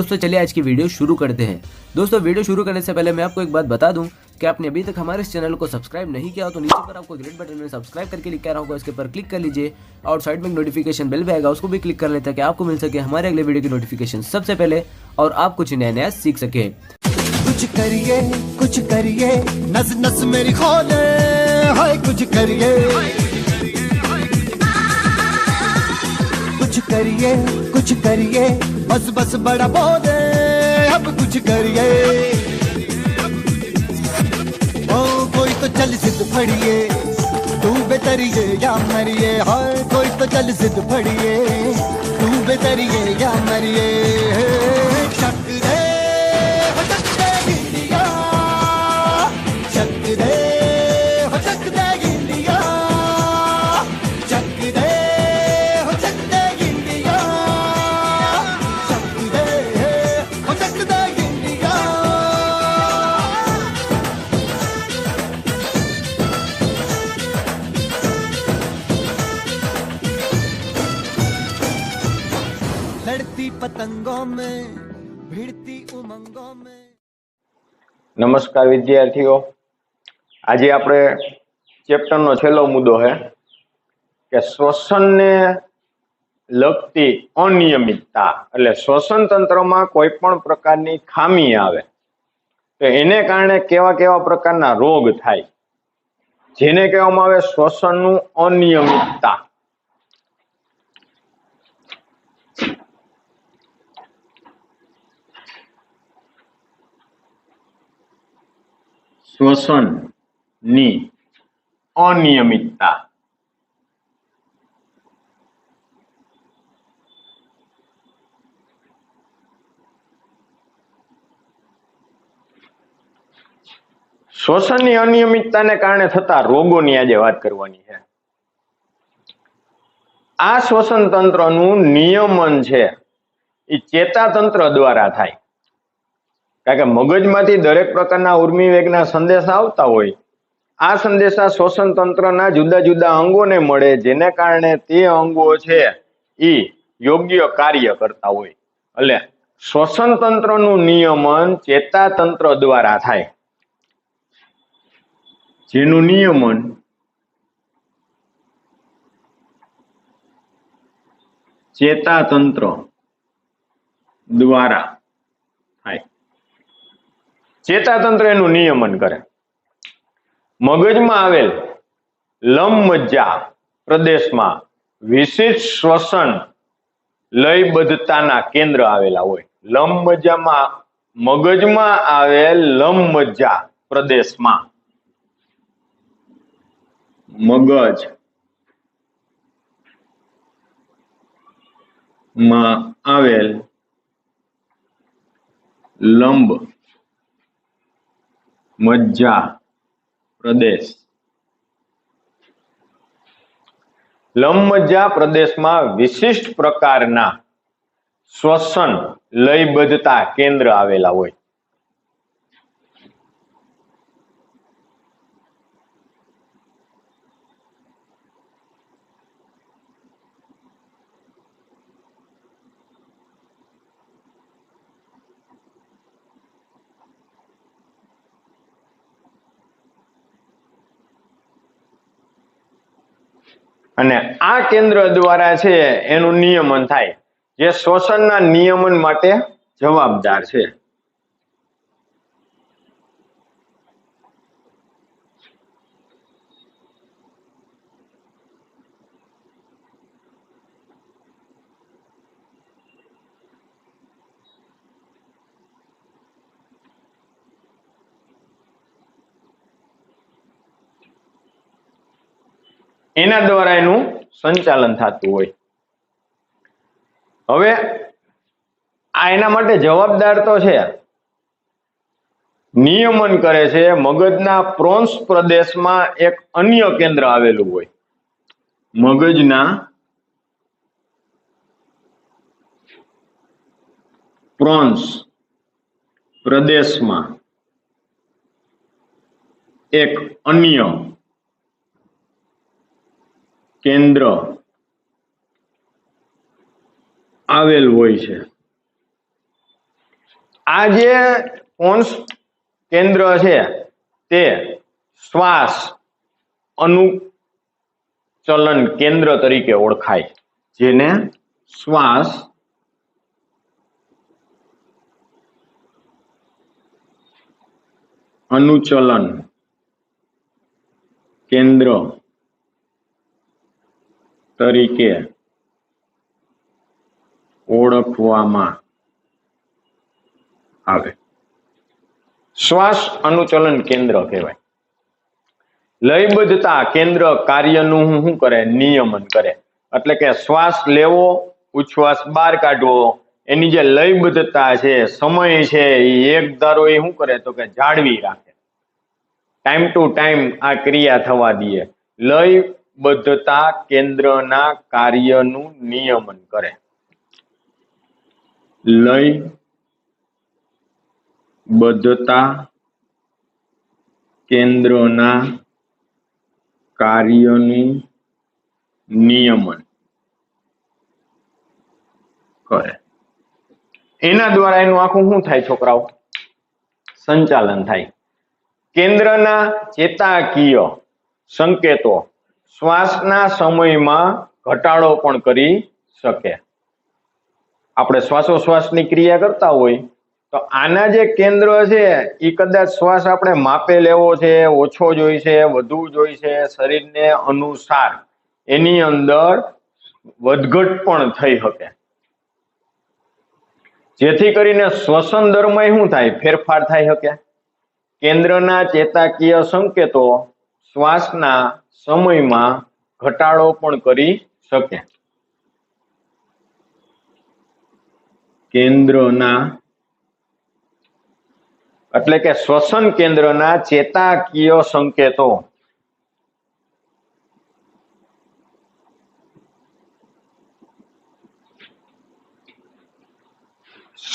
दोस्तों चलिए आज की वीडियो शुरू करते हैं। दोस्तों वीडियो शुरू करने से पहले मैं आपको एक बात बता दूं कि आपने अभी तक हमारे इस चैनल को सब्सक्राइब नहीं किया हो तो नीचे पर आपको ग्रेट बटन में सब्सक्राइब करके लिखा रहा होगा, इसके पर क्लिक कर लीजिए और साइड में नोटिफिकेशन बेल भी आएगा, उसको भी क्लिक कर लेते ताकि आपको मिल सके हमारे अगले वीडियो की नोटिफिकेशन सबसे पहले और आप कुछ नया नया सीख सके। कुछ करिए नस नस मेरी खोले, हाय कुछ करिए बस बस बड़ा बोले, अब कुछ करिए। ओ कोई तो चल जिद फड़िए, तू बेतरिए या मरिए, हाय कोई तो चल जिद फड़िए, तू बेतरिए या मरिए। शक दे लड़ती पतंगों में भिड़ती उमंगों में। नमस्कार विद्यार्थीओ, आज आपणे चेप्टर नो छेल्लो मुद्दो है कि श्वसन ने लगती अनियमितता એટલે શ્વસન તંત્રમાં કોઈ પણ પ્રકારની ખામી આવે તો એને કારણે કેવા કેવા પ્રકારના રોગ થાય, જેને કહેવામાં આવે શ્વસનનું અનિયમિતતા। શ્વસનની અનિયમિતતા શ્વસનની અનિયમિતતાને કારણે થતા રોગોની આજે વાત કરવાની છે। આ શ્વસન તંત્રનું નિયમન છે એ ચેતાતંત્ર દ્વારા થાય, કારણ કે મગજમાંથી દરેક પ્રકારના ઉર્મી વેગના સંદેશા આવતા હોય। આ સંદેશા શ્વસન તંત્રના જુદા જુદા અંગોને મળે, જેને કારણે તે અંગો છે એ યોગ્ય કાર્ય કરતા હોય। એટલે શ્વસન તંત્રનું નિયમન ચેતાતંત્ર દ્વારા થાય, જેનું નિયમન ચેતાતંત્ર દ્વારા થાય। ચેતાતંત્ર એનું નિયમન કરે। મગજમાં આવેલ લંબમજ્જા પ્રદેશમાં વિશિષ્ટ શ્વસન લયબદ્ધતાના કેન્દ્ર આવેલા હોય। લંબમજ્જામાં મગજમાં આવેલ લંબમજ્જા પ્રદેશમાં મગજ માં આવેલ લંબ મજ્જા પ્રદેશ, લંબમજ્જા પ્રદેશમાં વિશિષ્ટ પ્રકારના શ્વસન લયબદ્ધતા કેન્દ્ર આવેલા હોય। અને આ કેન્દ્ર દ્વારા છે એનું નિયમન થાય, જે શ્વસનના નિયમન માટે જવાબદાર છે। એના દ્વારા એનું સંચાલન થતું હોય। હવે આ એના માટે જવાબદાર તો છે, નિયમન કરે છે મગજના પ્રોન્સ પ્રદેશમાં એક અન્ય કેન્દ્ર આવેલું હોય। મગજના પ્રોન્સ પ્રદેશમાં એક અન્ય કેન્દ્ર આવેલ હોય છે। આ જે પોન્સ કેન્દ્ર છે તે શ્વાસ અનુચલન કેન્દ્ર તરીકે ઓળખાય, જેને શ્વાસ અનુચલન કેન્દ્ર તરીકે ઓળખવામાં આવે. શ્વાસ અનુચલન કેન્દ્ર કહેવાય. લયબદ્ધતા કેન્દ્ર કાર્યનું શું કરે? નિયમન કરે. એટલે કે શ્વાસ લેવો, ઉચ્છ્વાસ બહાર કાઢવો, એની જે લયબદ્ધતા છે, સમય છે, એ એક ધારો એ શું કરે તો કે જાળવી રાખે. ટાઈમ ટુ ટાઈમ આ ક્રિયા થવા દે. લયબદ્ધતા કેન્દ્રના કાર્યનું નિયમન કરે. લયબદ્ધતા કેન્દ્રના કાર્યનું નિયમન કરે. એના દ્વારા એનું આખું શું થાય છોકરાઓ? સંચાલન થાય. કેન્દ્રના ચેતાકીય સંકેતો શ્વાસના સમયમાં ઘટાડો પણ કરી શકે. આપણે શ્વાસોશ્વાસની ક્રિયા કરતા હોય તો આના જે કેન્દ્ર છે એ કદાચ શ્વાસ આપણે માપે લેવો છે, ઓછો જોઈશે, વધુ જોઈશે, શરીરને અનુસાર એની અંદર વધઘટ પણ થઈ શકે, જેથી કરીને શ્વસન દરમાં શું થાય? ફેરફાર થઈ શકે. કેન્દ્રના ચેતાકીય સંકેતો શ્વાસના સમયમાં ઘટાડો પણ કરી શકે. કેન્દ્રના એટલે કે શ્વસન કેન્દ્રના ચેતાકીય સંકેતો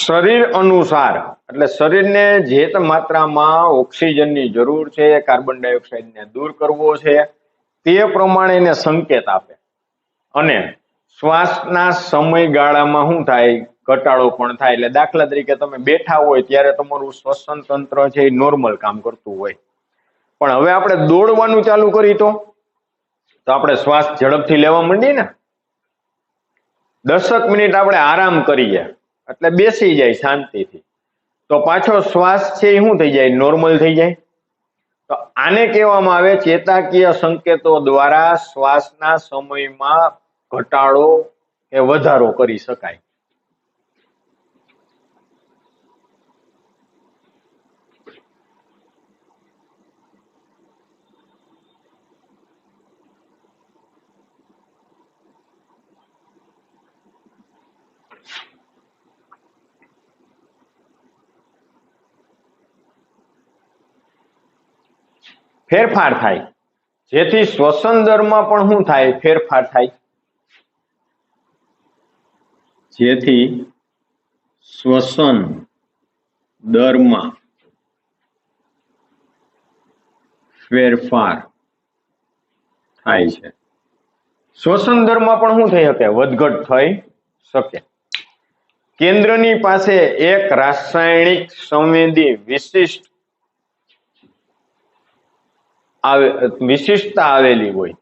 શરીર અનુસાર, એટલે શરીરને જે માત્રામાં ઓક્સિજનની જરૂર છે, કાર્બન ડાયોક્સાઇડને દૂર કરવો છે, તે પ્રમાણે એને સંકેત આપે. અને શ્વાસના સમયગાળામાં શું થાય? ઘટાડો પણ થાય. એટલે દાખલા તરીકે તમે બેઠા હોય ત્યારે તમારું શ્વસન તંત્ર છે એ નોર્મલ કામ કરતું હોય, પણ હવે આપણે દોડવાનું ચાલુ કરી તો આપણે શ્વાસ ઝડપથી લેવા માંડીએ ને. 10 મિનિટ આપણે આરામ કરીએ એટલે બેસી જાય શાંતિથી, તો પાછો શ્વાસ છે એ શું થઈ જાય? નોર્મલ થઈ જાય. તો આને કહેવામાં આવે ચેતાકીય સંકેતો દ્વારા શ્વાસના સમયમાં ઘટાડો કે વધારો કરી શકાય. ફેરફાર થાય, જેથી શ્વસન દરમાં પણ શું થાય? ફેરફાર થાય. જેથી શ્વસન દરમાં ફેરફાર થાય છે. શ્વસન દરમાં પણ શું થઈ શકે? વધઘટ થઈ શકે. કેન્દ્રની પાસે એક રાસાયણિક સંવેદી વિશિષ્ટતા આવેલી હોય.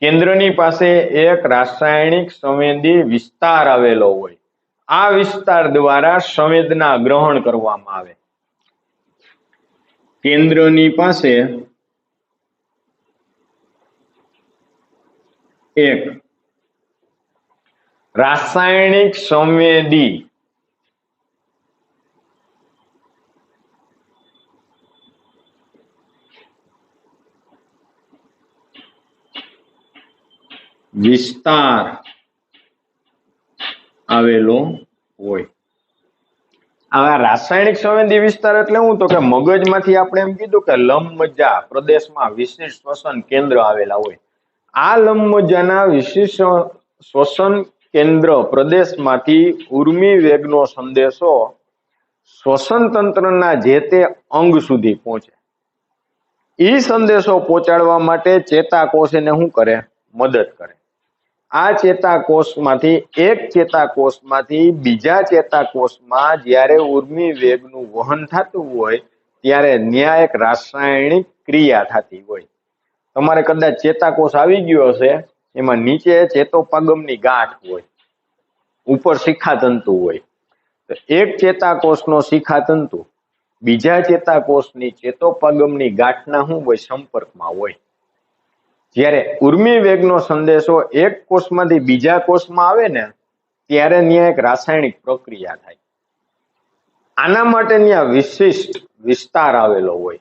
કેન્દ્રની પાસે એક રાસાયણિક સંવેદી વિસ્તાર આવેલો હોય. આ વિસ્તાર દ્વારા સંવેદના ગ્રહણ કરવામાં આવે. કેન્દ્રની પાસે એક રાસાયણિક સંવેદી વિસ્તાર આવેલો હોય. આ રાસાયણિક સંવેદી વિસ્તાર એટલે શું? તો કે મગજમાંથી આપણે એમ કીધું કે લંબમજ્જા પ્રદેશમાં વિશિષ્ટ શ્વસન કેન્દ્ર આવેલા હોય. આ લંબમજ્જાના વિશિષ્ટ શ્વસન કેન્દ્ર પ્રદેશમાંથી ઉર્મિ વેગનો સંદેશો શ્વસન તંત્રના જે તે અંગ સુધી પહોંચે. એ સંદેશો પહોંચાડવા માટે ચેતાકોષ એને શું કરે? મદદ કરે. આ ચેતાકોષમાંથી એક ચેતાકોષમાંથી બીજા ચેતાકોષમાં જ્યારે ઉર્મિ વેગનું વહન થતું હોય ત્યારે ન્યા એક રાસાયણિક ક્રિયા થતી હોય. તમારે કદાચ ચેતાકોષ આવી ગયો હશે, એમાં નીચે ચેતોપાગમની ગાંઠ હોય, ઉપર શિખાતંતુ હોય. તો એક ચેતાકોષનો શિખાતંતુ બીજા ચેતાકોષની ચેતોપાગમની ગાંઠના શું હોય? સંપર્કમાં હોય. જ્યારે ઉર્મિ વેગનો સંદેશો એક કોષમાંથી બીજા કોષમાં આવે ને ત્યારે ત્યાં એક રાસાયણિક પ્રક્રિયા થાય. આના માટે ત્યાં વિશિષ્ટ વિસ્તાર આવેલો હોય.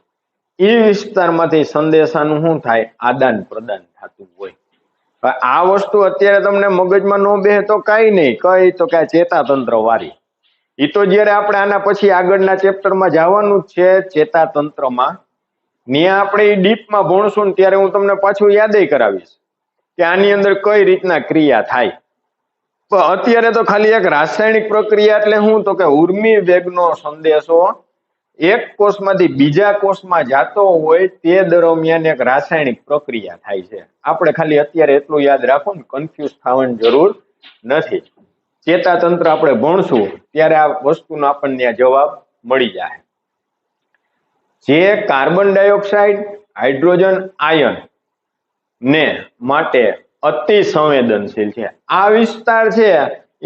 એ વિસ્તારમાંથી સંદેશાનું શું થાય? આદાન પ્રદાન થતું હોય. આ વસ્તુ અત્યારે તમને મગજમાં ન બેસે તો કઈ નહીં, કઈ તો કે ચેતાતંત્ર વાળી. એ તો જયારે આપણે આના પછી આગળના ચેપ્ટરમાં જવાનું જ છે ચેતાતંત્રમાં, ત્યાં આપણે એ ડીપમાં ભણશું ને ત્યારે હું તમને પાછું યાદ કરાવીશ કે આની અંદર કઈ રીતના ક્રિયા થાય. પણ અત્યારે તો ખાલી એક રાસાયણિક પ્રક્રિયા એટલે શું? તો કે ઉર્મિ વેગનો સંદેશો એક કોષમાંથી બીજા કોષમાં જાતો હોય તે દરમિયાન એક રાસાયણિક પ્રક્રિયા થાય છે. આપણે ખાલી અત્યારે એટલું યાદ રાખો ને, કન્ફ્યુઝ થવાની જરૂર નથી. ચેતાતંત્ર આપણે ભણશું ત્યારે આ વસ્તુનો આપણને જવાબ મળી જાય. જે કાર્બન ડાયોક્સાઇડ, હાઇડ્રોજન આયન ને માટે અતિ સંવેદનશીલ છે. આ વિસ્તાર છે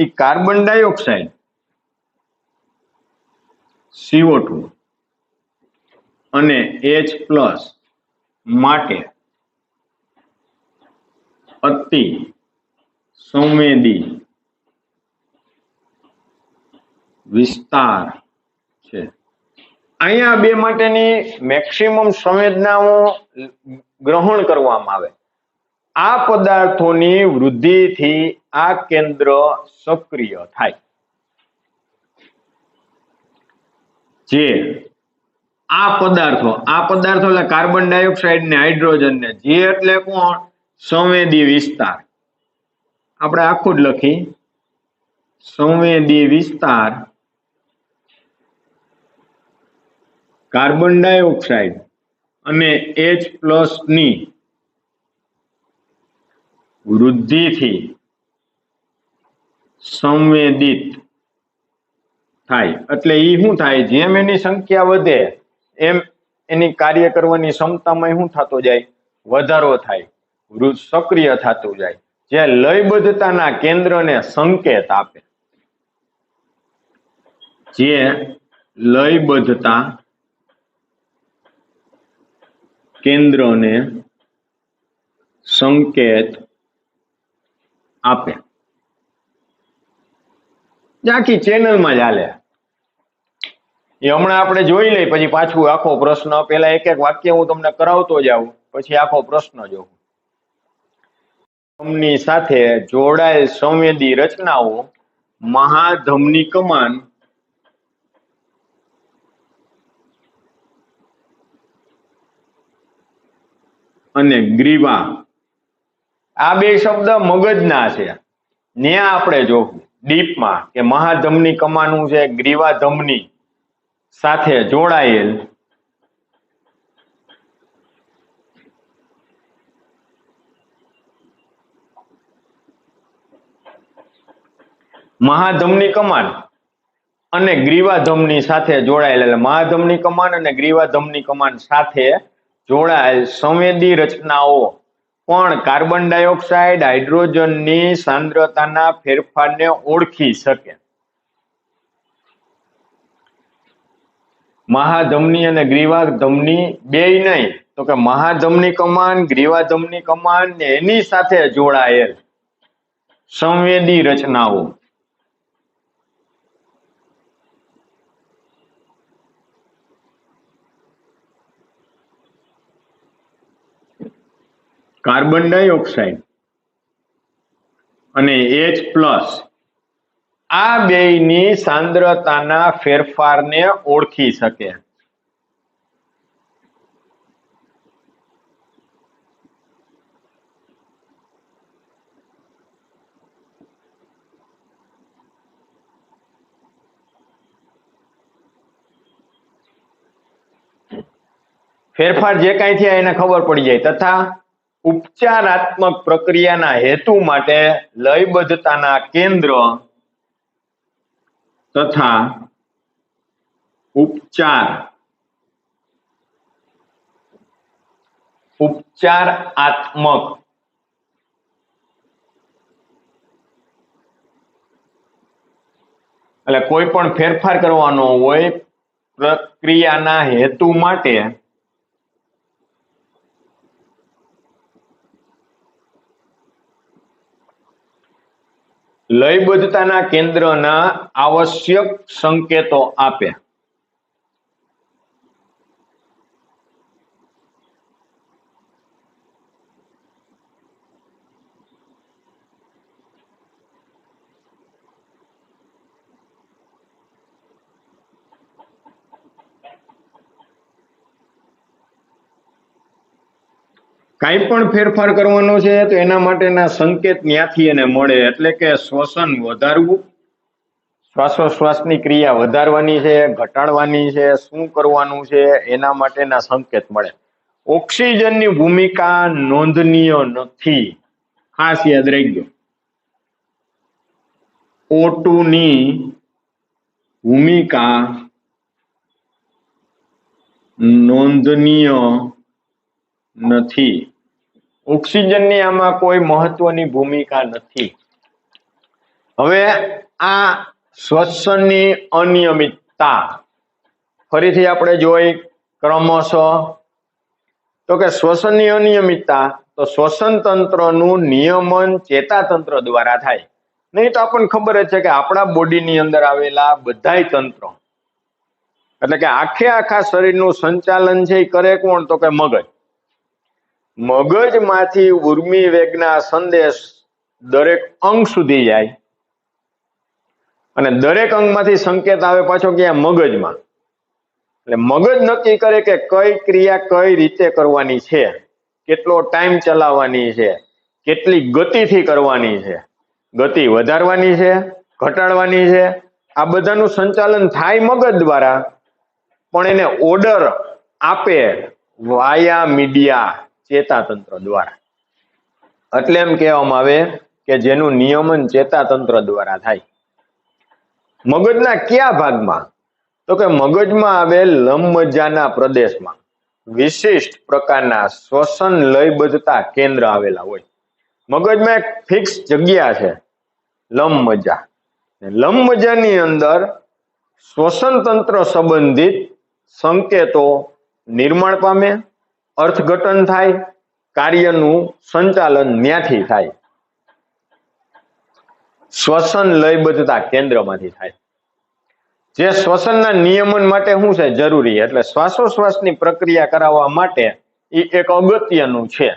એ કાર્બન ડાયોક્સાઇડ, CO2 અને H+ માટે અતિ સંવેદી વિસ્તાર છે. અહીંયા બે માટેની મેક્સિમમ સંવેદનાઓ ગ્રહણ કરવામાં આવે. આ પદાર્થોની વૃદ્ધિથી આ કેન્દ્ર સક્રિય થાય. જે આ પદાર્થો એટલે કાર્બન ડાયોક્સાઇડ ને હાઇડ્રોજન ને, જે એટલે કોણ? સંવેદી વિસ્તાર. આપણે આખું જ લખી, સંવેદી વિસ્તાર કાર્બન ડાયોક્સાઇડ અને H+ ની વૃદ્ધિથી સંવેદિત થાય. એટલે એ શું થાય? જેમ એની સંખ્યા વધે એમ એની કાર્ય કરવાની ક્ષમતામાં શું થતો જાય? વધારો થાય, સક્રિય થતું જાય. જે લયબદ્ધતાના કેન્દ્રને સંકેત આપે. જે લયબદ્ધતા કેન્દ્રને સંકેત આપે. આખી ચેનલમાં જ હાલે. એ હમણાં આપણે જોઈ લઈ, પછી પાછું આખો પ્રશ્ન, પેલા એક એક વાક્ય હું તમને કરાવતો જાઉં, પછી આખો પ્રશ્ન જોઉં. ધમની સાથે જોડાયેલ સંવેદી રચનાઓ મહાધમની કમાન અને ગ્રીવા. આ બે શબ્દ મગજના છે. ન્યા આપણે જોવું ડીપમાં કે મહાધમની કમાનું છે, ગ્રીવા ધમની સાથે જોડાયેલ મહાધમની કમાન અને ગ્રીવા ધમની સાથે જોડાયેલ, એટલે મહાધમની કમાન અને ગ્રીવા ધમની કમાન સાથે જોડાયેલ સંવેદી રચનાઓ પણ કાર્બન ડાયોક્સાઇડ, હાઇડ્રોજનની સાંદ્રતાના ફેરફારને ઓળખી શકે. મહાધમની અને ગ્રીવા ધમની બેય નહીં, તો કે મહાધમની કમાન, ગ્રીવા ધમની કમાન ને એની સાથે જોડાયેલ સંવેદી રચનાઓ કાર્બન ડાયોક્સાઇડ અને H+, આ બેયની સાંદ્રતાના ફેરફારને ઓળખી શકે. ફેરફાર જે કાંઈ થયા એને ખબર પડી જાય. તથા ઉપચારાત્મક પ્રક્રિયાના હેતુ માટે લયબદ્ધતાના કેન્દ્ર તથા ઉપચારાત્મક એટલે કોઈ પણ ફેરફાર કરવાનો હોય પ્રક્રિયાના હેતુ માટે લયબદ્ધતાના કેન્દ્રના આવશ્યક સંકેતો આપે. કાંઈ પણ ફેરફાર કરવાનો છે તો એના માટેના સંકેત ત્યાંથી એને મળે, એટલે કે શ્વસન વધારવું, શ્વાસોશ્વાસની ક્રિયા વધારવાની છે, ઘટાડવાની છે, શું કરવાનું છે એના માટેના સંકેત મળે. ઓક્સિજનની ભૂમિકા નોંધનીય નથી, ખાસ યાદ રાખજો. O2 ની ભૂમિકા નોંધનીય નથી. ઓક્સિજનની આમાં કોઈ મહત્વની ભૂમિકા નથી. હવે આ શ્વસનની અનિયમિતતા ફરીથી આપણે જોઈ ક્રમશઃ, તો કે શ્વસનની અનિયમિતતા તો શ્વસન તંત્રનું નિયમન ચેતાતંત્ર દ્વારા થાય. નહીં તો આપણને ખબર જ છે કે આપણા બોડીની અંદર આવેલા બધાય તંત્ર, એટલે કે આખા શરીરનું સંચાલન છે એ કરે કોણ? તો કે મગજ. મગજમાંથી ઉર્મિ વેગના સંદેશ દરેક અંગ સુધી જાય અને દરેક અંગમાંથી સંકેત આવે પાછો ક્યાં? મગજમાં. એટલે મગજ નક્કી કરે કે કઈ ક્રિયા કઈ રીતે કરવાની છે, કેટલો ટાઈમ ચલાવવાની છે, કેટલી ગતિથી કરવાની છે, ગતિ વધારવાની છે, ઘટાડવાની છે. આ બધાનું સંચાલન થાય મગજ દ્વારા, પણ એને ઓર્ડર આપે વાયા મીડિયા ચેતાતંત્ર દ્વારા. એટલે એમ કહેવામાં આવે કે જેનું નિયમન ચેતાતંત્ર દ્વારા થાય. મગજના કયા ભાગમાં? તો કે મગજમાં આવેલ લંબમજ્જાના પ્રદેશમાં વિશિષ્ટ પ્રકારના શ્વસન લયબદ્ધતા કેન્દ્ર આવેલા હોય. મગજમાં એક ફિક્સ જગ્યા છે, લંબમજ્જા. લંબમજ્જાની અંદર શ્વસન તંત્ર સંબંધિત સંકેતો નિર્માણ પામે, અર્થઘટન થાય, કાર્યનું સંચાલન ન્યાથી થાય. શ્વસન લયબદ્ધતા કેન્દ્રમાંથી થાય. જે શ્વસનના નિયમન માટે શું છે? જરૂરી. એટલે શ્વાસોશ્વાસની પ્રક્રિયા કરાવવા માટે એ એક અગત્યનું છે.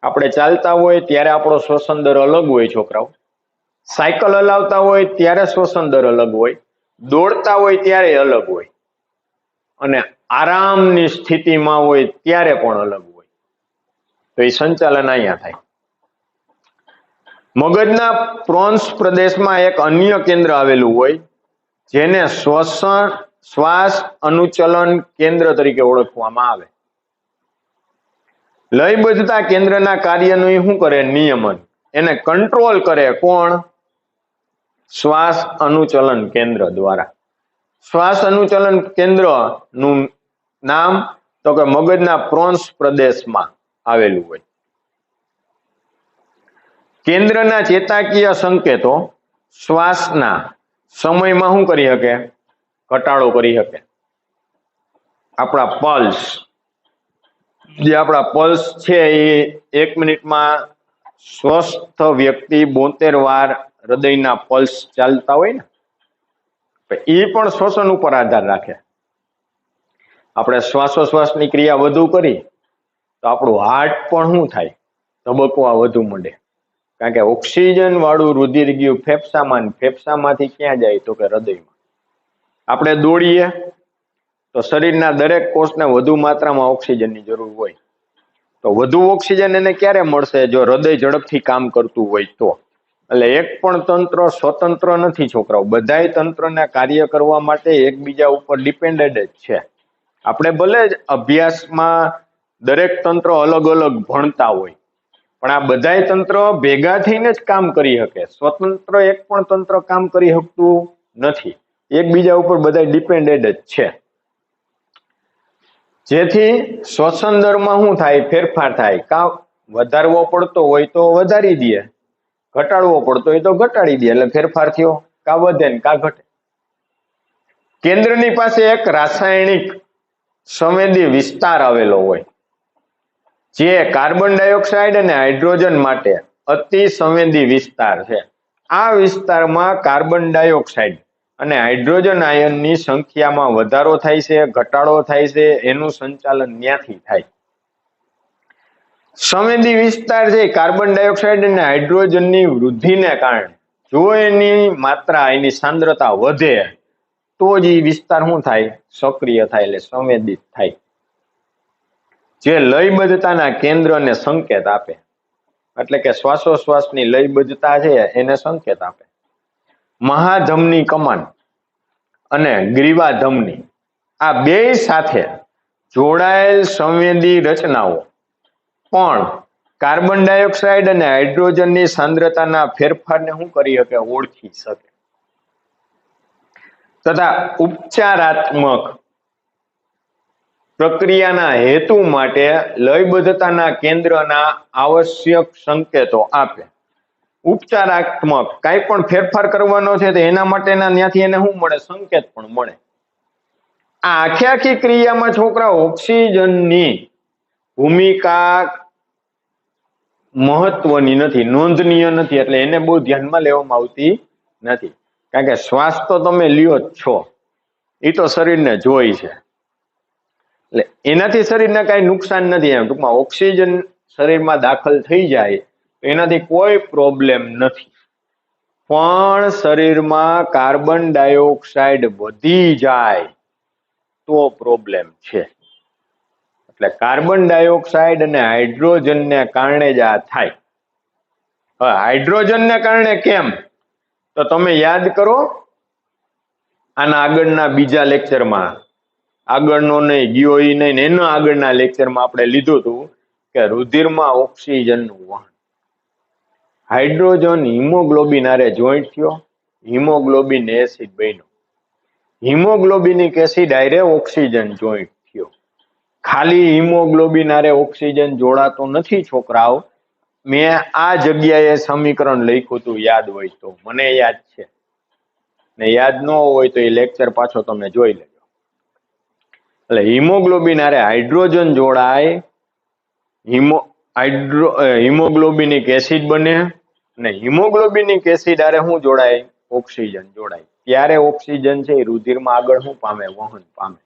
આપણે ચાલતા હોય ત્યારે આપણો શ્વસન દર અલગ હોય છોકરાઓ, સાયકલ હલાવતા હોય ત્યારે શ્વસન દર અલગ હોય, દોડતા હોય ત્યારે અલગ હોય, અને આરામની સ્થિતિમાં હોય ત્યારે પણ અલગ હોય. તો એ સંચાલન અહીંયા થાય. મગજના પ્રોન્સ પ્રદેશમાં એક અન્ય કેન્દ્ર આવેલું હોય જેને શ્વાસ અનુચલન કેન્દ્ર તરીકે ઓળખવામાં આવે. લયબદ્ધતા કેન્દ્રના કાર્યનું શું કરે? નિયમન. એને કંટ્રોલ કરે કોણ? શ્વાસ અનુચલન કેન્દ્ર દ્વારા. શ્વાસ અનુચલન કેન્દ્રનું નામ તો કે મગજના પ્રોન્સ પ્રદેશમાં આવેલું હોય. કેન્દ્રના ચેતાકીય સંકેતો શ્વાસના સમયમાં શું કરી શકે? ઘટાડો કરી શકે. આપણા પલ્સ, જે આપણા પલ્સ છે એ 1 મિનિટમાં સ્વસ્થ વ્યક્તિ 72 વાર હૃદયના પલ્સ ચાલતા હોય ને, એ પણ શ્વસન ઉપર આધાર રાખે. આપણે શ્વાસોશ્વાસની ક્રિયા વધુ કરી તો આપણું હાર્ટ પણ શું થાય? ધબકવા વધુ માંડે. કારણ કે ઓક્સિજન વાળું રુધિર ગયું ફેફસામાં, ફેફસામાંથી ક્યાં જાય? તો કે હૃદયમાં. આપણે દોડીએ તો શરીરના દરેક કોષને વધુ માત્રામાં ઓક્સિજનની જરૂર હોય. તો વધુ ઓક્સિજન એને ક્યારે મળશે? જો હૃદય ઝડપથી કામ કરતું હોય તો. એટલે એક પણ તંત્ર સ્વતંત્ર નથી છોકરાઓ, બધાય તંત્રના કાર્ય કરવા માટે એકબીજા ઉપર ડિપેન્ડેડ જ છે. આપણે ભલે જ અભ્યાસમાં દરેક તંત્ર અલગ અલગ ભણતા હોય, પણ આ બધાય તંત્ર ભેગા થઈને જ કામ કરી શકે. સ્વતંત્ર એક પણ તંત્ર કામ કરી શકતું નથી. એકબીજા ઉપર બધા ડિપેન્ડેડ જ છે. જેથી શ્વસન દરમાં શું થાય? ફેરફાર થાય. કા વધારવો પડતો હોય તો વધારી દે, ઘટાડવો પડતો હોય તો ઘટાડી દે, એટલે ફેરફાર થયો. કા વધે ને કા ઘટે. કેન્દ્રની પાસે એક રાસાયણિક સંવેદી વિસ્તાર આવેલો હોય, જે કાર્બન ડાયોક્સાઇડ અને હાઇડ્રોજન માટે અતિ સંવેદી વિસ્તાર છે. આ વિસ્તારમાં કાર્બન ડાયોક્સાઇડ અને હાઇડ્રોજન આયનની સંખ્યામાં વધારો થાય છે, ઘટાડો થાય છે, એનું સંચાલન ત્યાંથી થાય. સંવેદી વિસ્તાર છે કાર્બન ડાયોક્સાઇડ અને હાઇડ્રોજનની વૃદ્ધિને કારણે જો એની માત્રા, એની સાંદ્રતા વધે તો જ એ વિસ્તાર શું થાય? સક્રિય થાય, એટલે સંવેદિત થાય. જે લયબદ્ધતાના કેન્દ્રને સંકેત આપે, એટલે કે શ્વાસોશ્વાસની લયબદ્ધતા છે એને સંકેત આપે. મહાધમની કમાન અને ગ્રીવા ધમની આ બે સાથે જોડાયેલ સંવેદી રચનાઓ પણ કાર્બન ડાયોક્સાઇડ અને હાઇડ્રોજનની સાંદ્રતાના ફેરફારને શું કરી શકે? ઓળખી શકે. તથા ઉપચારાત્મક પ્રક્રિયાના હેતુ માટે લયબદ્ધતાના કેન્દ્રના આવશ્યક સંકેતો આપે. ઉપચારાત્મક કાંઈ પણ ફેરફાર કરવાનો છે તો એના માટેના ત્યાંથી એને શું મળે? સંકેત પણ મળે. આ આખી ક્રિયામાં છોકરા ઓક્સિજનની ભૂમિકા મહત્વની નથી, નોંધનીય નથી, એટલે એને બહુ ધ્યાનમાં લેવામાં આવતી નથી. કારણ કે શ્વાસ તો તમે લ્યો જ છો, એ તો શરીરને જોઈ છે, એટલે એનાથી શરીરને કાંઈ નુકસાન નથી. એમ ટૂંકમાં ઓક્સિજન શરીરમાં દાખલ થઈ જાય તો એનાથી કોઈ પ્રોબ્લેમ નથી. પણ શરીરમાં કાર્બન ડાયોક્સાઇડ વધી જાય તો પ્રોબ્લેમ છે. એટલે કાર્બન ડાયોક્સાઇડ અને હાઇડ્રોજનને કારણે જ આ થાય. હવે હાઇડ્રોજનને કારણે કેમ? તો તમે યાદ કરો, આના આગળના બીજા લેક્ચરમાં, આગળનો નહીં, ગયો ઈ નહીં, એના આગળના લેક્ચરમાં આપણે લીધું હતું કે રુધિરમાં ઓક્સિજનનું વહન. હાઇડ્રોજન હિમોગ્લોબિન હારે જોઈન્ટ થયો, હિમોગ્લોબિન એસિડ બન્યો. હિમોગ્લોબિનિક એસિડ હારે ઓક્સિજન જોઈન્ટ થયો. ખાલી હિમોગ્લોબિન હારે ઓક્સિજન જોડાતો નથી છોકરાઓ. મેં આ જગ્યાએ સમીકરણ લખ્યું હતું, યાદ હોય તો. મને યાદ છે, ને યાદ ન હોય તો એ લેક્ચર પાછો તમે જોઈ લેજો. એટલે હિમોગ્લોબિન હારે હાઇડ્રોજન જોડાય, હિમોગ્લોબિનિક એસિડ બને, અને હિમોગ્લોબિનિક એસિડ હારે શું જોડાય? ઓક્સિજન જોડાય. ત્યારે ઓક્સિજન છે એ રુધિરમાં આગળ શું પામે? વહન પામે.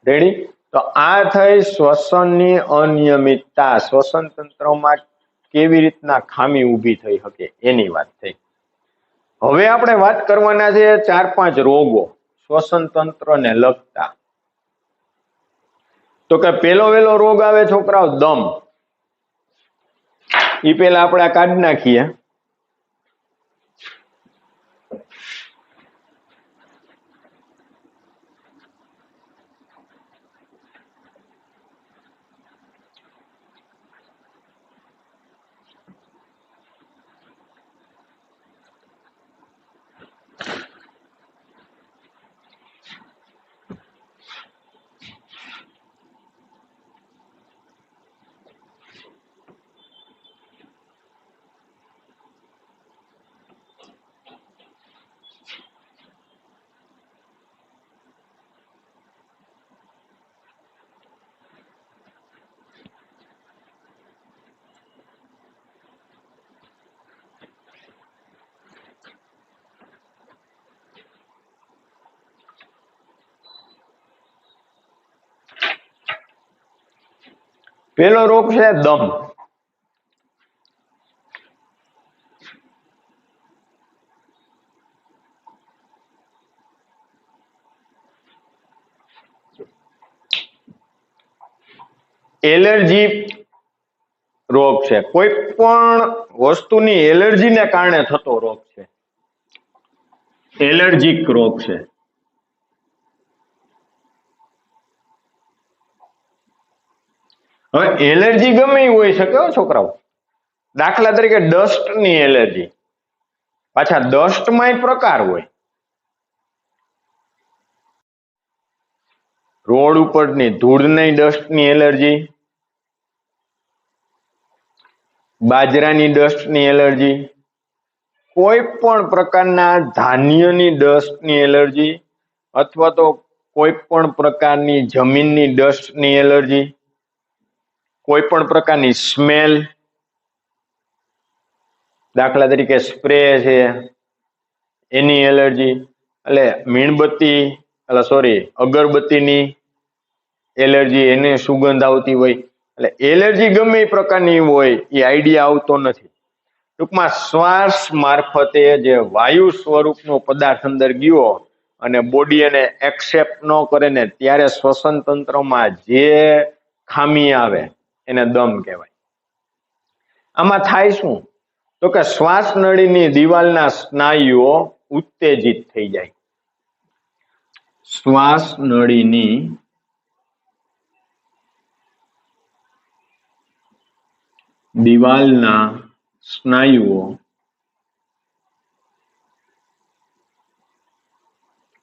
રેડી? તો આ થઈ શ્વસનની અનિયમિતતા. શ્વસન તંત્રમાં કેવી રીતના ખામી ઊભી થઈ શકે એની વાત થઈ. હવે આપણે વાત કરવાના છે 4-5 રોગો શ્વસન તંત્રને લગતા. તો કે પેલો વેલો રોગ આવે છોકરાઓ, દમ. એ પેલા આપણે આ કાઢી નાખીએ. પેલો રોગ છે દમ. એલર્જી રોગ છે. કોઈ પણ વસ્તુની એલર્જીને કારણે થતો રોગ છે, એલર્જીક રોગ છે. હવે એલર્જી ગમે એ હોઈ શકે છોકરાઓ. દાખલા તરીકે ડસ્ટની એલર્જી. પાછા ડસ્ટમાં પ્રકાર હોય. રોડ ઉપરની ધૂળની ડસ્ટની એલર્જી, બાજરાની ડસ્ટની એલર્જી, કોઈ પણ પ્રકારના ધાન્યની ડસ્ટની એલર્જી, અથવા તો કોઈ પણ પ્રકારની જમીનની ડસ્ટની એલર્જી, કોઈ પણ પ્રકારની સ્મેલ, દાખલા તરીકે સ્પ્રે છે એની એલર્જી, એટલે મીણબત્તી અગરબત્તીની એલર્જી, એને સુગંધ આવતી હોય. એટલે એલર્જી ગમે એ પ્રકારની હોય એ આઈડિયા આવતો નથી. ટૂંકમાં શ્વાસ મારફતે જે વાયુ સ્વરૂપનો પદાર્થ અંદર ગયો અને બોડી એને એક્સેપ્ટ ન કરે ને ત્યારે શ્વસન તંત્રમાં જે ખામી આવે એને દમ કહેવાય. આમાં થાય શું? તો કે શ્વાસ નળીની દિવાલના સ્નાયુઓ ઉત્તેજિત થઈ જાય. શ્વાસ નળીની દિવાલના સ્નાયુઓ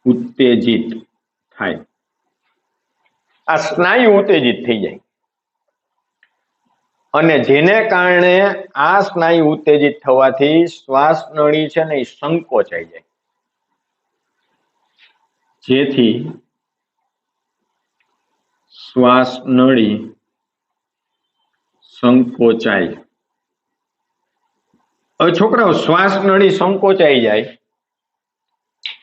ઉત્તેજિત થાય. આ સ્નાયુ ઉત્તેજિત થઈ જાય અને જેને કારણે આ સ્નાયુ ઉત્તેજિત થવાથી શ્વાસ નળી છે ને એ સંકોચાઈ જાય, જેથી શ્વાસ નળી સંકોચાય. હવે છોકરાઓ, શ્વાસ નળી સંકોચાઈ જાય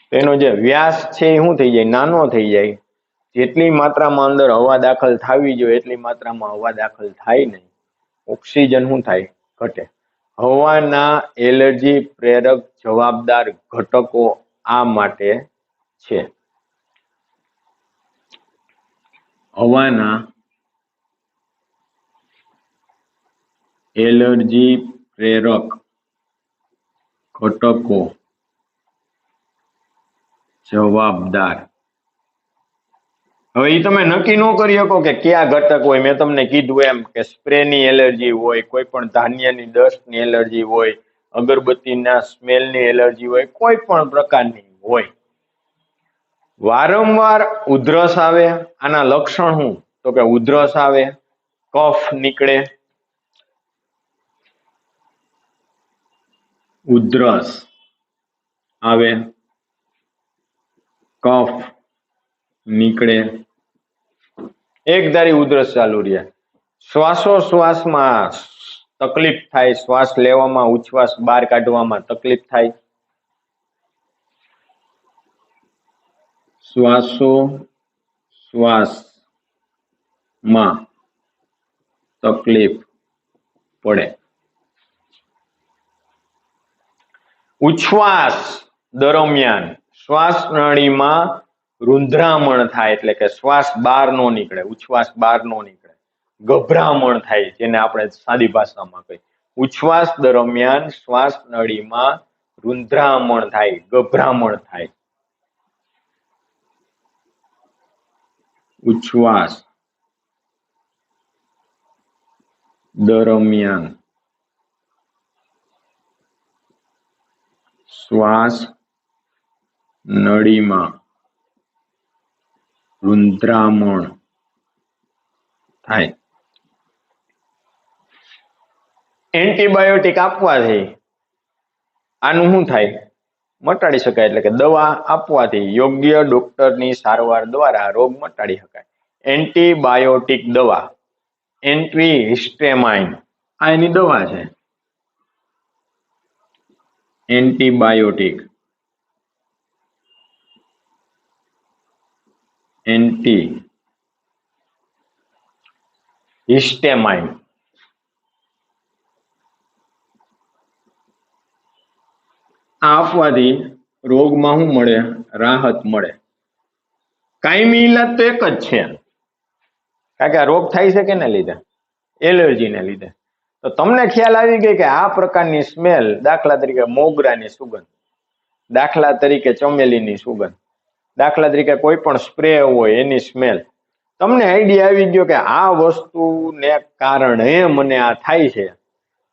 તો એનો જે વ્યાસ છે એ શું થઈ જાય? નાનો થઈ જાય. જેટલી માત્રામાં અંદર હવા દાખલ થવી જોઈએ એટલી માત્રામાં હવા દાખલ થાય નહીં. ઓક્સિજન શું થાય? ઘટે. હવાના એલર્જી પ્રેરક જવાબદાર ઘટકો આ માટે છે. હવાના એલર્જી પ્રેરક ઘટકો જવાબદાર. હવે એ તમે નક્કી ન કરી શકો કે કયા ઘટક હોય. મેં તમને કીધું એમ કે સ્પ્રેની એલર્જી હોય, કોઈ પણ ધાન્યની ડસ્ટની એલર્જી હોય, અગરબત્તીના સ્મેલની એલર્જી હોય, કોઈ પણ પ્રકારની હોય. વારંવાર ઉધરસ આવે. આના લક્ષણ શું? તો કે ઉધરસ આવે, કફ નીકળે, ઉધરસ આવે, કફ નીકળે, એકધારી ઉધરસ ચાલુ રહે, શ્વાસોશ્વાસમાં તકલીફ થાય, શ્વાસ લેવામાં, ઉચ્છ્વાસ બહાર કાઢવામાં તકલીફ થાય, શ્વાસોશ્વાસમાં તકલીફ પડે, ઉચ્છ્વાસ દરમિયાન શ્વાસ નળીમાં રૂંધરામણ થાય, એટલે કે શ્વાસ બહાર નો નીકળે, ઉચ્છ્વાસ બહાર નો નીકળે, ગભરામણ થાય, જેને આપણે સાદી ભાષામાં કહીએ. ઉચ્છ્વાસ દરમિયાન શ્વાસ નળીમાં રૂંધરામણ થાય, ગભરામણ થાય. ઉચ્છ્વાસ દરમિયાન શ્વાસ નળીમાં રૂંધરામણ થાય. એન્ટીબાયોટિક આપવાથી આનું શું થાય? મટાડી શકાય. એટલે કે દવા આપવાથી, યોગ્ય ડોક્ટરની સારવાર દ્વારા રોગ મટાડી શકાય. એન્ટીબાયોટિક દવા, એન્ટીહિસ્ટેમાઇન, આ એની દવા છે. એન્ટીબાયોટિક, એન્ટીહિસ્ટેમાઇન. આ આપવાથી રોગમાં શું મળે? રાહત મળે. કાયમી ઈલાજ તો એક જ છે, કારણ કે આ રોગ થાય છે કેને લીધે? એલર્જીને લીધે. તો તમને ખ્યાલ આવી ગઈ કે આ પ્રકારની સ્મેલ, દાખલા તરીકે મોગરાની સુગંધ, દાખલા તરીકે ચમેલીની સુગંધ, દાખલા તરીકે કોઈ પણ સ્પ્રે હોય એની સ્મેલ, તમને આઈડિયા આવી ગયો કે આ વસ્તુને કારણે મને આ થાય છે,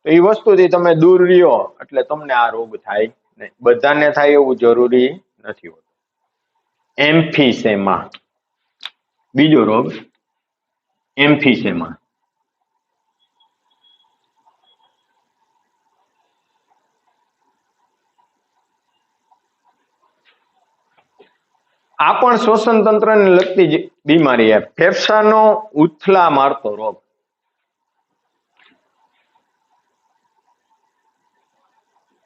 તો એ વસ્તુથી તમે દૂર રહ્યો એટલે તમને આ રોગ થાય નહીં. બધાને થાય એવું જરૂરી નથી હોતું. એમ્ફીસેમા, બીજો રોગ એમ્ફીસેમા. આ પણ શ્વસન તંત્રને લગતી બીમારી છે. ફેફસાનો ઉથલા મારતો રોગ.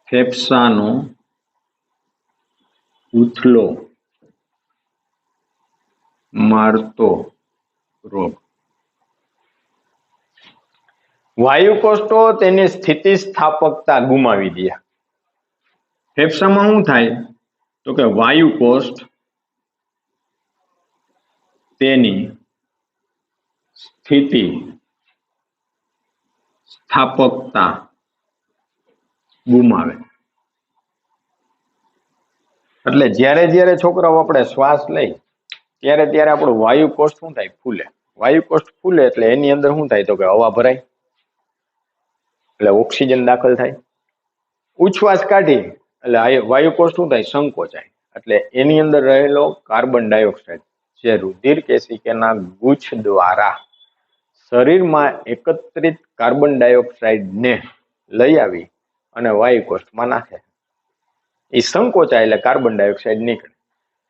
ફેફસાનો ઉથલો મારતો રોગ. વાયુકોષો તેની સ્થિતિસ્થાપકતા ગુમાવી દે. ફેફસામાં શું થાય તો કે વાયુકોષ તેની સ્થિતિ સ્થાપકતા ગુમાવે. એટલે જ્યારે જ્યારે છોકરાઓ આપણે શ્વાસ લઈ ત્યારે ત્યારે આપણું વાયુકોષ શું થાય? ફૂલે. વાયુકોષ ફૂલે એટલે એની અંદર શું થાય તો કે હવા ભરાય, એટલે ઓક્સિજન દાખલ થાય. ઉચ્છ્વાસ કાઢી એટલે વાયુકોષ શું થાય? સંકોચાય, એટલે એની અંદર રહેલો કાર્બન ડાયોક્સાઇડ જે રુધિર કેશિકાના ગુચ્છ દ્વારા શરીરમાં એકત્રિત કાર્બન ડાયોક્સાઇડને લઈ આવી અને વાયુકોષમાં નાખે. એ સંકોચાય એટલે કાર્બન ડાયોક્સાઇડ નીકળે.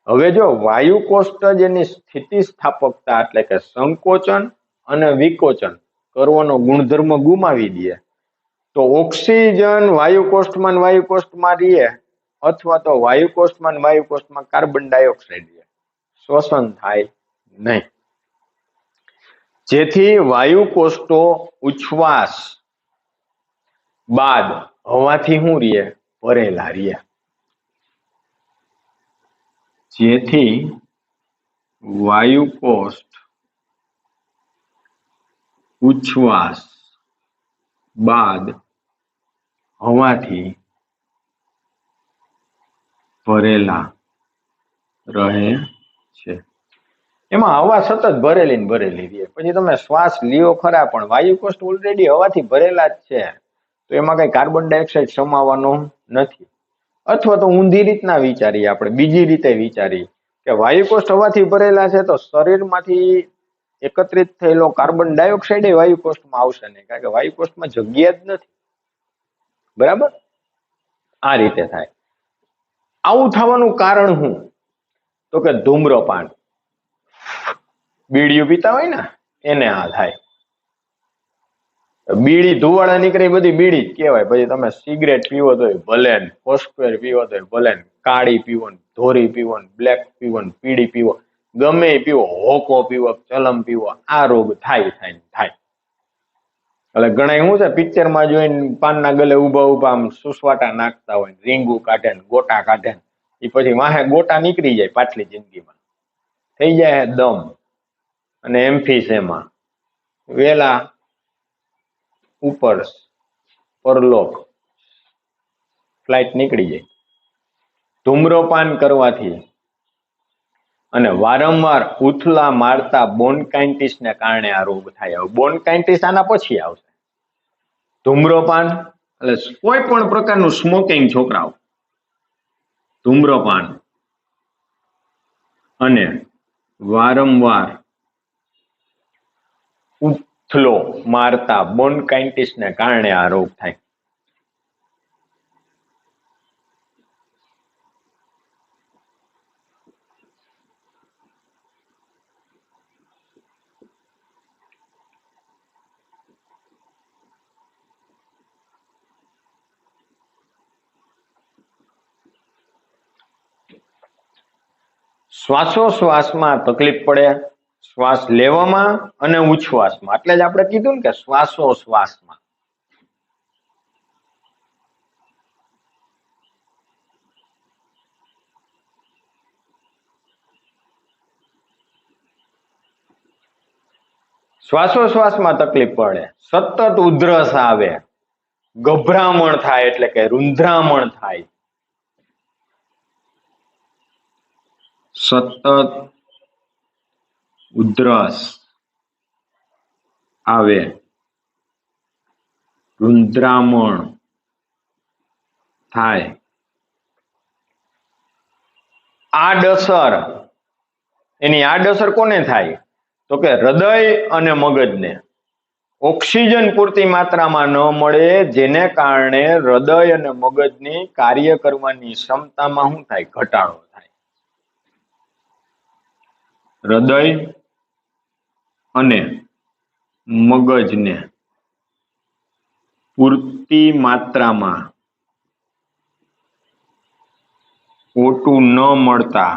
હવે જો વાયુકોષ્ઠ જ એની સ્થિતિસ્થાપકતા એટલે કે સંકોચન અને વિકોચન કરવાનો ગુણધર્મ ગુમાવી દે તો ઓક્સિજન વાયુકોષ્ઠમાં રહે અથવા તો વાયુકોષ્ઠમાં કાર્બન ડાયોક્સાઇડ રહે, શ્વસન થાય નહીં. જેથી વાયુકોષ્ઠો ઉચ્છ્વાસ બાદ હવાથી શું રહે? ભરેલા રહે. જેથી વાયુકોષ્ઠ ઉચ્છ્વાસ બાદ હવાથી ભરેલા રહે છે. એમાં હવા સતત ભરેલી ને ભરેલી રહે. પછી તમે શ્વાસ લ્યો ખરા પણ વાયુકોષ્ઠ ઓલરેડી હવાથી ભરેલા જ છે, તો એમાં કઈ કાર્બન ડાયોક્સાઇડ સમાવવાનો નથી. અથવા તો ઊંધી રીતના વિચારીએ, આપણે બીજી રીતે વિચારીએ કે વાયુકોષ્ઠ હવાથી ભરેલા છે તો શરીરમાંથી એકત્રિત થયેલો કાર્બન ડાયોક્સાઇડ વાયુકોષ્ઠમાં આવશે નહીં, કારણ કે વાયુકોષ્ઠમાં જગ્યા જ નથી. બરાબર? આ રીતે થાય. આવું થવાનું કારણ શું? તો કે ધૂમ્રપાન. બીડીયું પીતા હોય ને એને આ થાય. બીડી ધુવાળા નીકળે બધી બીડી જ કહેવાય. પછી તમે સિગરેટ પીવો તો ભલે, ફોસ્ફેર પીવો તો ભલે, કાળી પીવો, ધોરી પીવો, બ્લેક પીવો, પીળી પીવો, ગમે પીવો, હોકો પીવો, ચલમ પીવો, આ રોગ થાય. એટલે ઘણા શું છે, પિક્ચરમાં જોઈને પાનના ગલે ઉભા આમ સુસવાટા નાખતા હોય, રીંગું કાઢે ને ગોટા કાઢે ને એ પછી વાહે ગોટા નીકળી જાય પાછલી જિંદગીમાં, થઈ જાય દમ અને એમ્ફીસેમા, વેલા ઉપર પરલોક ફ્લાઇટ નીકળી જાય. ધૂમ્રપાન કરવાથી અને વારંવાર ઉથલા મારતા બોન્કાઇટિસને કારણે આ રોગ થાય. હવે બોન્કાઇટિસ આના પછી આવશે. ધૂમ્રપાન એટલે કોઈ પણ પ્રકારનું સ્મોકિંગ, છોકરાઓ ધૂમ્રપાન અને વારંવાર ઉથલો મારતા બોન્કાઇટિસને કારણે આ રોગ થાય. શ્વાસોશ્વાસમાં તકલીફ પડે, શ્વાસ લેવામાં અને ઉચ્છ્વાસમાં. એટલે જ આપણે કીધું ને કે શ્વાસોશ્વાસમાં. શ્વાસોશ્વાસમાં તકલીફ પડે, સતત ઉધરસ આવે, ગભરામણ થાય એટલે કે રૂંધરામણ થાય, સતત ઉધરસ આવે, રુંદ્રામણ થાય, આડઅસર, એની આડઅસર કોને થાય? તો કે હૃદય અને મગજને ઓક્સિજન પૂરતી માત્રામાં ન મળે, જેને કારણે હૃદય અને મગજની કાર્ય કરવાની ક્ષમતામાં શું થાય? ઘટાડો થાય. હૃદય અને મગજને પૂરતી માત્રામાં ઓટું ન મળતા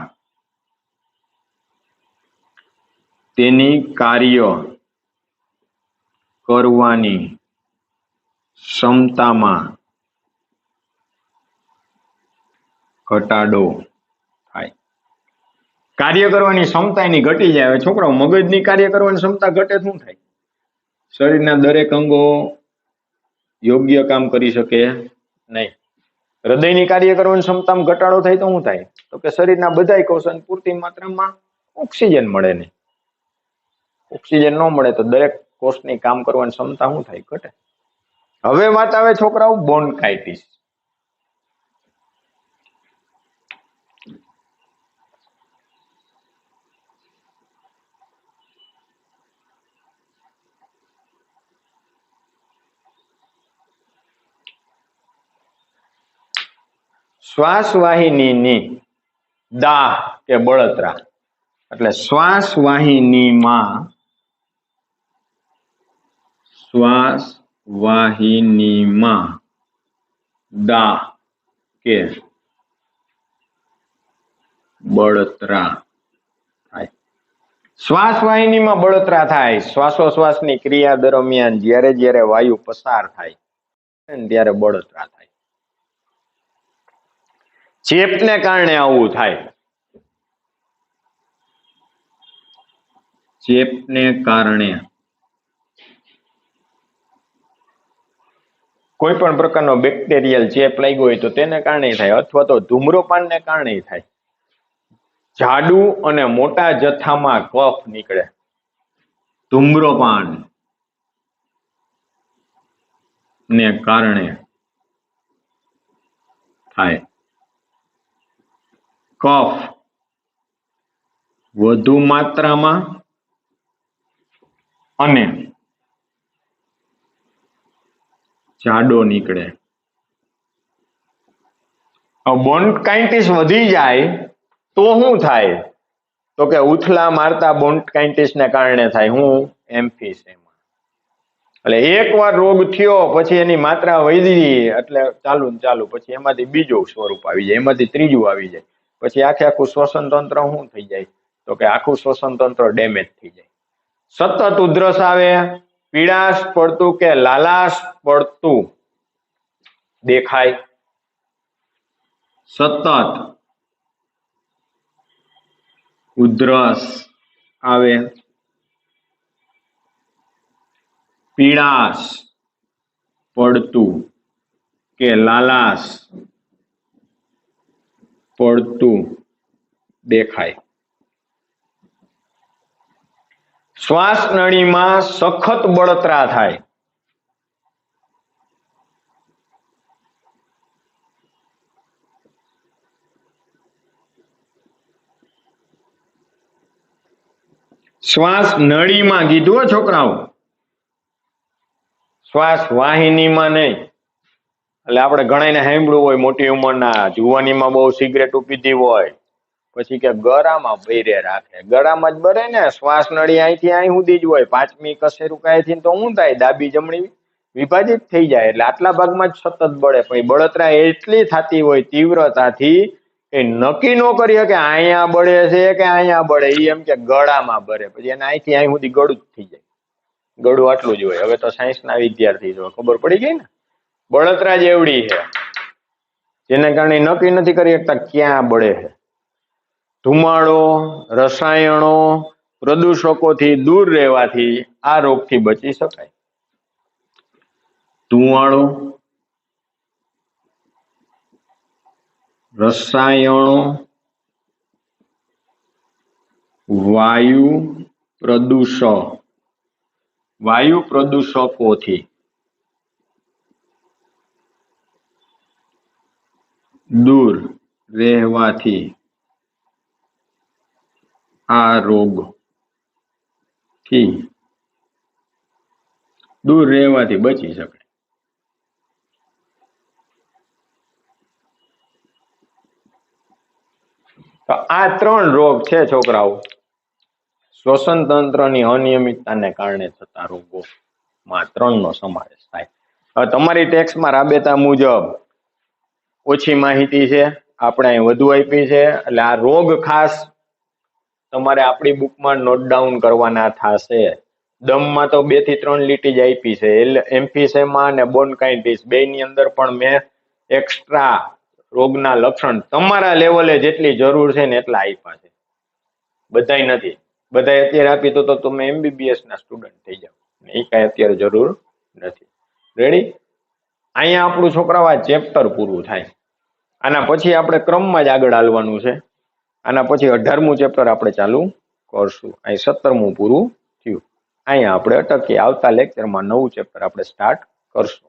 તેની કાર્ય કરવાની ક્ષમતામાં ઘટાડો થાય. કાર્ય કરવાની ક્ષમતા એની ઘટી જાય. હવે છોકરાઓ, મગજની કાર્ય કરવાની ક્ષમતા ઘટે શું થાય? શરીરના દરેક અંગો યોગ્ય કામ કરી શકે નહીં. હૃદયની કાર્ય કરવાની ક્ષમતામાં ઘટાડો થાય તો શું થાય? તો કે શરીરના બધાય કોષોને પૂરતી માત્રામાં ઓક્સિજન મળે નહીં. ઓક્સિજન ન મળે તો દરેક કોષની કામ કરવાની ક્ષમતા શું થાય? ઘટે. હવે વાત આવે છોકરાઓ બ્રોન્કાઇટિસ. શ્વાસવાહિનીની દાહ કે બળતરા, એટલે શ્વાસવાહિનીમાં દાહ કે બળતરા થાય. શ્વાસવાહિનીમાં બળતરા થાય શ્વાસોશ્વાસની ક્રિયા દરમિયાન જ્યારે જ્યારે વાયુ પસાર થાય ત્યારે બળતરા થાય. ચેપને કારણે આવું થાય. ચેપને કારણે કોઈ પણ પ્રકારનો બેક્ટેરિયલ ચેપ લાગ્યો હોય તો તેને કારણે થાય, અથવા તો ધૂમ્રપાનને કારણે થાય. જાડુ અને મોટા જથ્થામાં કફ નીકળે, ધૂમ્રપાન ને કારણે થાય. કફ વધુ માત્રામાં અને જાડો નીકળે. બ્રોન્કાઇટિસ વધી જાય તો શું થાય? તો કે ઉથલા મારતા બ્રોન્કાઇટિસને કારણે થાય. હું એમ્ફીસેમા. એટલે એકવાર રોગ થયો પછી એની માત્રા વધી એટલે ચાલુ ને ચાલુ, પછી એમાંથી બીજું સ્વરૂપ આવી જાય, એમાંથી ત્રીજું આવી જાય, પછી આખું શ્વસન તંત્ર શું થઈ જાય? તો કે આખું શ્વસન તંત્ર ડેમેજ થઈ જાય. સતત ઉધરસ આવે, પીળાશ પડતું કે લાલાશ પડતું દેખાય, સતત ઉધરસ આવે, પીળાશ પડતું કે લાલાશ પડતું દેખાય. શ્વાસ નળીમાં સખત બળતરા થાય. શ્વાસ નળીમાં કીધું હો છોકરાઓ, શ્વાસ વાહિનીમાં નહીં. એટલે આપણે ઘણાને સાંભળ્યું હોય, મોટી ઉંમરના જુવાનીમાં બહુ સિગરેટ પીધી હોય, પછી કે ગળામાં બૈરે રાખે. ગળામાં જ બરે ને, શ્વાસ નળી અહીંથી અહીં સુધી જ હોય. પાંચમી કશેરું કાંઈથી તો શું થાય? ડાબી જમણી વિભાજિત થઈ જાય. એટલે આટલા ભાગમાં જ સતત બળે. પણ બળતરા એટલી થતી હોય તીવ્રતાથી કે નક્કી ન કરીએ કે અહીંયા બળે છે કે અહીંયા બળે. એમ કે ગળામાં બળે, પછી એને અહીંથી અહીં સુધી ગળું જ થઈ જાય. ગળું આટલું જ હોય. હવે તો સાયન્સના વિદ્યાર્થી જો ખબર પડી ગઈ ને, બળતરા જ એવડી છે જેને કારણે નક્કી નથી કરી શકતા ક્યાં બળે છે. ધુમાડો, રસાયણો, પ્રદૂષકોથી દૂર રહેવાથી આ રોગથી બચી શકાય. ધુમાડો, રસાયણો, વાયુ પ્રદૂષક, વાયુ પ્રદૂષકોથી દૂર રહેવાથી આ રોગથી દૂર રહેવાથી બચી શકે. તો આ 3 રોગ છે છોકરાઓ, શ્વસન તંત્રની અનિયમિતતાને કારણે થતા રોગોમાં 3 નો સમાવેશ થાય. હવે તમારી ટેક્સ્ટમાં રાબેતા મુજબ ઓછી માહિતી છે, આપણે અહીં વધુ આપી છે, એટલે આ રોગ ખાસ તમારે આપણી બુકમાં નોટ ડાઉન કરવાના થશે. દમમાં તો 2 થી 3 લીટી જ આપી છે. એમ્ફીસેમા અને બોન્કાઇટિસ બેયની અંદર પણ મેં એક્સ્ટ્રા રોગના લક્ષણ તમારા લેવલે જેટલી જરૂર છે ને એટલા આપ્યા છે. બધાય નથી, બધાય અત્યારે આપી તો તમે MBBS ના સ્ટુડન્ટ થઈ જાવ, એ કાંઈ અત્યારે જરૂર નથી. રેડી? અહીંયા આપણું છોકરાઓ આ ચેપ્ટર પૂરું થાય. આના પછી આપણે ક્રમમાં જ આગળ હાલવાનું છે. આના પછી 18મું ચેપ્ટર આપણે ચાલુ કરશું. અહીં 17મું પૂરું થયું. અહીંયા આપણે અટકીએ. આવતા લેક્ચરમાં નવું ચેપ્ટર આપણે સ્ટાર્ટ કરશું.